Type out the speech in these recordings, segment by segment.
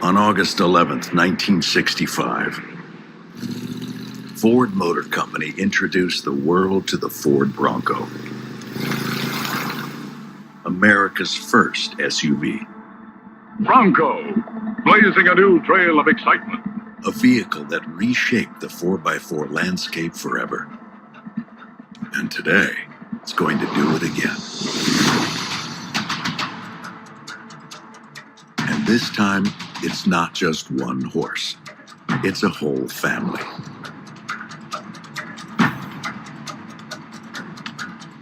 On August 11th, 1965, Ford Motor Company introduced the world to the Ford Bronco, America's first SUV. Bronco, blazing a new trail of excitement. A vehicle that reshaped the 4x4 landscape forever. And today, it's going to do it again. And this time, it's not just one horse. It's a whole family.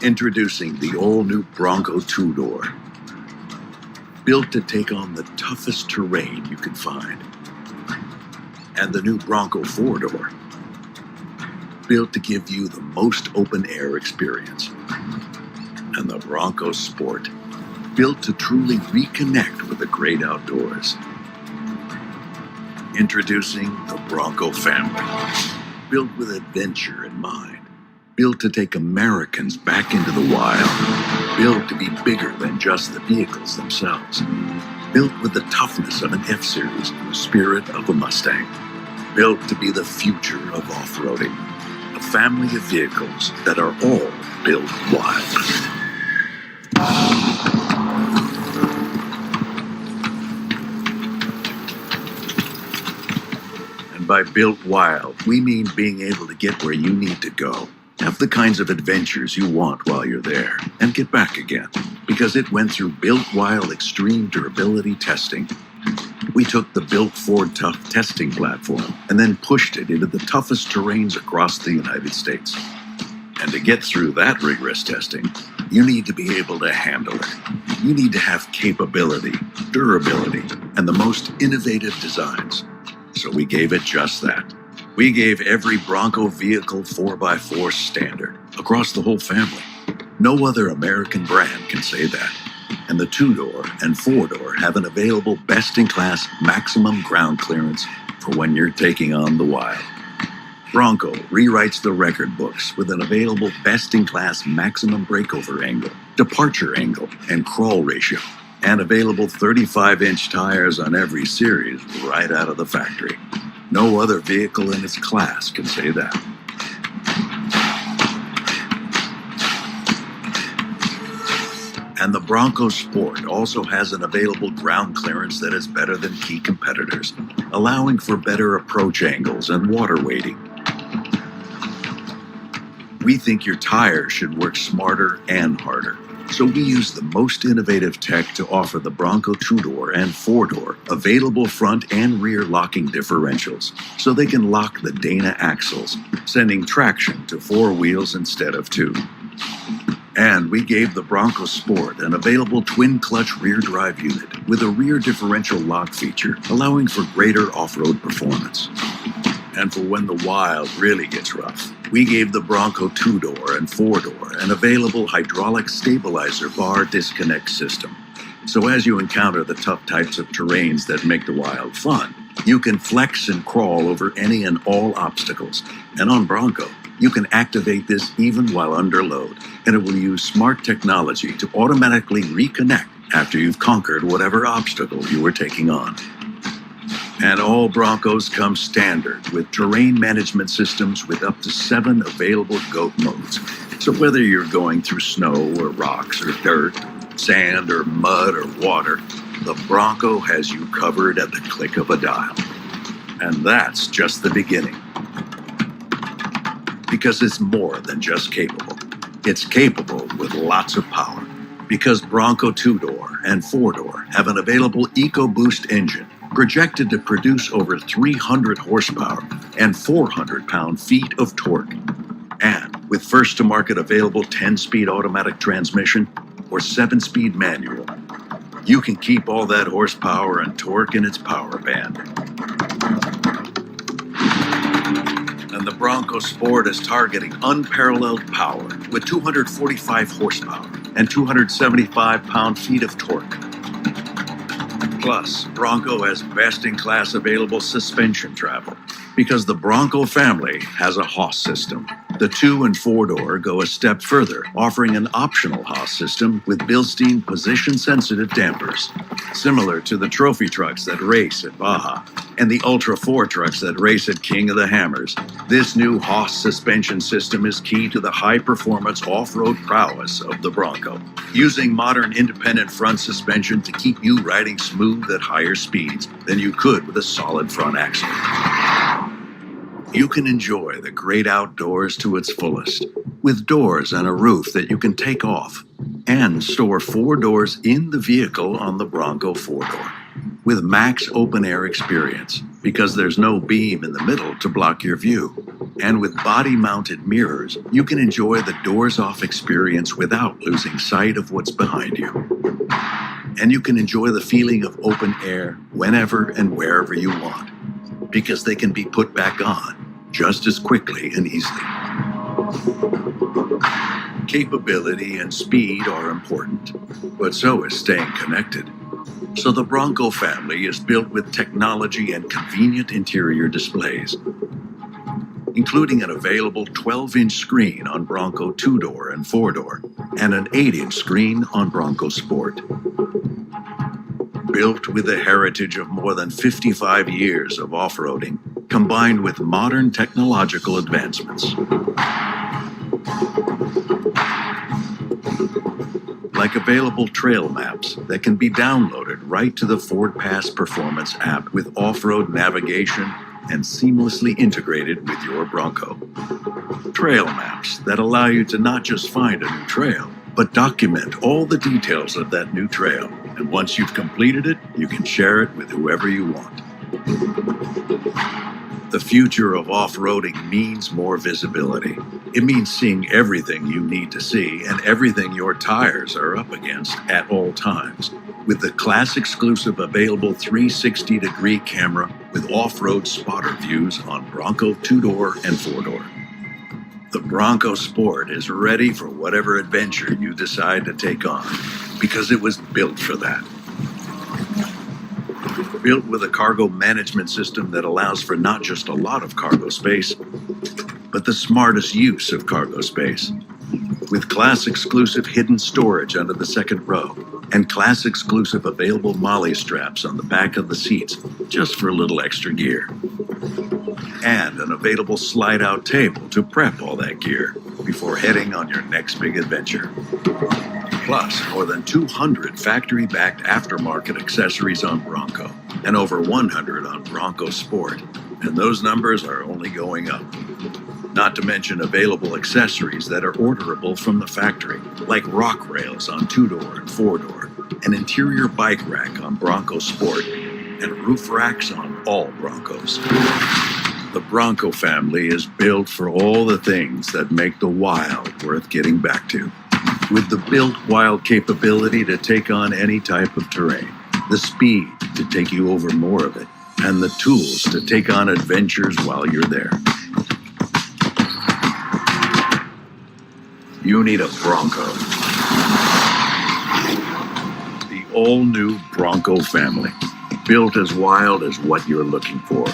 Introducing the all-new Bronco two-door. Built to take on the toughest terrain you can find. And the new Bronco four-door. Built to give you the most open-air experience. And the Bronco Sport. Built to truly reconnect with the great outdoors. Introducing the Bronco family. Built with adventure in mind. Built to take Americans back into the wild. Built to be bigger than just the vehicles themselves. Built with the toughness of an F-Series and the spirit of a Mustang. Built to be the future of off-roading. A family of vehicles that are all built wild. And by built wild, we mean being able to get where you need to go. Have the kinds of adventures you want while you're there, and get back again, because it went through Built Wild extreme durability testing. We took the Built Ford Tough testing platform and then pushed it into the toughest terrains across the United States. And to get through that rigorous testing, you need to be able to handle it. You need to have capability, durability, and the most innovative designs. So we gave it just that. We gave every Bronco vehicle 4x4 standard across the whole family. No other American brand can say that. And the two-door and four-door have an available best-in-class maximum ground clearance for when you're taking on the wild. Bronco rewrites the record books with an available best-in-class maximum breakover angle, departure angle, and crawl ratio, and available 35-inch tires on every series right out of the factory. No other vehicle in its class can say that. And the Bronco Sport also has an available ground clearance that is better than key competitors, allowing for better approach angles and water weighting. We think your tires should work smarter and harder. So we use the most innovative tech to offer the Bronco two-door and four-door available front and rear locking differentials, so they can lock the Dana axles, sending traction to four wheels instead of two. And we gave the Bronco Sport an available twin-clutch rear drive unit with a rear differential lock feature, allowing for greater off-road performance. And for when the wild really gets rough, we gave the Bronco two-door and four-door an available hydraulic stabilizer bar disconnect system. So as you encounter the tough types of terrains that make the wild fun, you can flex and crawl over any and all obstacles. And on Bronco, you can activate this even while under load, and it will use smart technology to automatically reconnect after you've conquered whatever obstacle you were taking on. And all Broncos come standard with terrain management systems with up to 7 available GOAT modes. So whether you're going through snow or rocks or dirt, sand or mud or water, the Bronco has you covered at the click of a dial. And that's just the beginning. Because it's more than just capable. It's capable with lots of power. Because Bronco two-door and four-door have an available EcoBoost engine projected to produce over 300 horsepower and 400 pound-feet of torque. And with first-to-market available 10-speed automatic transmission or 7-speed manual, you can keep all that horsepower and torque in its power band. And the Bronco Sport is targeting unparalleled power with 245 horsepower and 275 pound-feet of torque. Plus, Bronco has best-in-class available suspension travel because the Bronco family has a Haas system. The 2 and 4-door go a step further, offering an optional Haas system with Bilstein position-sensitive dampers, similar to the trophy trucks that race at Baja and the Ultra 4 trucks that race at King of the Hammers. This new Haas suspension system is key to the high-performance off-road prowess of the Bronco, using modern independent front suspension to keep you riding smooth at higher speeds than you could with a solid front axle. You can enjoy the great outdoors to its fullest, with doors and a roof that you can take off, and store 4 doors in the vehicle on the Bronco 4-door, with max open-air experience, because there's no beam in the middle to block your view. And with body-mounted mirrors, you can enjoy the doors-off experience without losing sight of what's behind you. And you can enjoy the feeling of open air whenever and wherever you want, because they can be put back on just as quickly and easily. Capability and speed are important, but so is staying connected. So the Bronco family is built with technology and convenient interior displays, including an available 12-inch screen on Bronco 2-door and 4-door, and an 8-inch screen on Bronco Sport. Built with the heritage of more than 55 years of off-roading, combined with modern technological advancements. Like available trail maps that can be downloaded right to the Ford Pass Performance app with off-road navigation and seamlessly integrated with your Bronco. Trail maps that allow you to not just find a new trail, but document all the details of that new trail. And once you've completed it, you can share it with whoever you want. The future of off-roading means more visibility. It means seeing everything you need to see and everything your tires are up against at all times, with the class-exclusive available 360-degree camera with off-road spotter views on Bronco 2-door and 4-door. The Bronco Sport is ready for whatever adventure you decide to take on, because it was built for that. Built with a cargo management system that allows for not just a lot of cargo space, but the smartest use of cargo space. With class-exclusive hidden storage under the second row, and class-exclusive available MOLLE straps on the back of the seats, just for a little extra gear. And an available slide-out table to prep all that gear before heading on your next big adventure. Plus, more than 200 factory-backed aftermarket accessories on Bronco, and over 100 on Bronco Sport. And those numbers are only going up. Not to mention available accessories that are orderable from the factory, like rock rails on 2-door and 4-door, an interior bike rack on Bronco Sport, and roof racks on all Broncos. The Bronco family is built for all the things that make the wild worth getting back to. With the built wild capability to take on any type of terrain, the speed to take you over more of it, and the tools to take on adventures while you're there. You need a Bronco. The all-new Bronco family, built as wild as what you're looking for.